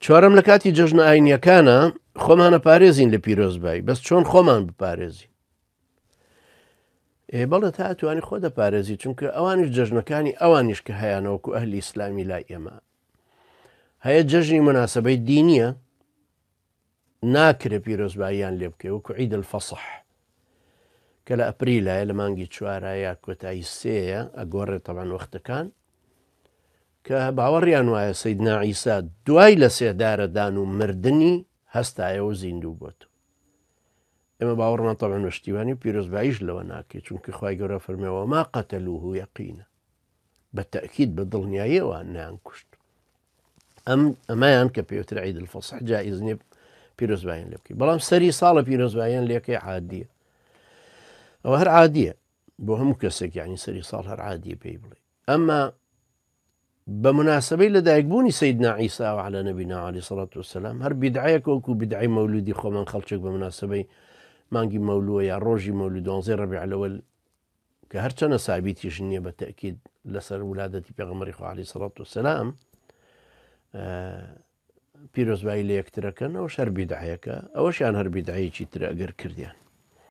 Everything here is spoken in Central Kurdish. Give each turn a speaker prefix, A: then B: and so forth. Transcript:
A: چوارەم لە کاتی جەژنە ئاینیەکانە خۆمانە پارێزین لە پیرۆزبایی بەس چۆن خۆمان بپارێزی بەڵێ تا توانی خۆ دەپارێزی چونکە ئەوانیش جەژنەکانی ئەوانیش کە هەیەەوەکو ئەهلی ئیسلامی لای ئێمە هەیە جەژنی مناسبەی دینیە ناکرێ پیرۆزباییان لێ بکەی وەکو عید الفەسح کە لە ئەپریلایە لە مانگی چوارایە کۆتایی سێیە ئەگۆڕێت تەبان وەختەکان کە باوەڕیان وایە سەیدنا عیسا دوای لە سێدارەدان و مردنی هەستایەوە زیندوو بۆت ئێمە باوەڕمان تەبان وەشتیوانی و پیرۆزباییش لەوە ناکەێت چونکە خوای گەورە فەرمێەوە ما قەتەلوه یەقینە بە تەئکید بە دڵنیاییەوە نیان کوشت ئەمایان کە پێوتر عید الفەسح جائز نییە پیرۆزباییان لێ بکەی بەڵام سەری ساڵە پیرۆزباییان لێکەی عادیە ئەوە هەر عادیە بۆ هەموو کەسێک یعنی سەری ساڵ هەر عادیە پێی بڵێ ئەمما بە مناسبەی لە دایکبوونی سەیدنا عیسا عەلە نەبینا عەلەیهی سەڵات وەسەلام هەر بیدعەیەک وەکو بیدعەی مەولودی خۆمان خەڵکێک بە مناسبەی مانگی مەولووە یا ڕۆژی مەولود 12 ڕەبیع الأول کە هەرچەنە سابیتیش نییە بە تەئکید لەسەر ولادەتی پێغەمبەری خوا عەلەیهی سەڵات وەسەلام پیرۆزبایی لە یەکترەکەن ئەوەش هەر بیدعەیەکە ئەوەشیان هەر بیدعەیەکی ترە ئەگەر کردیان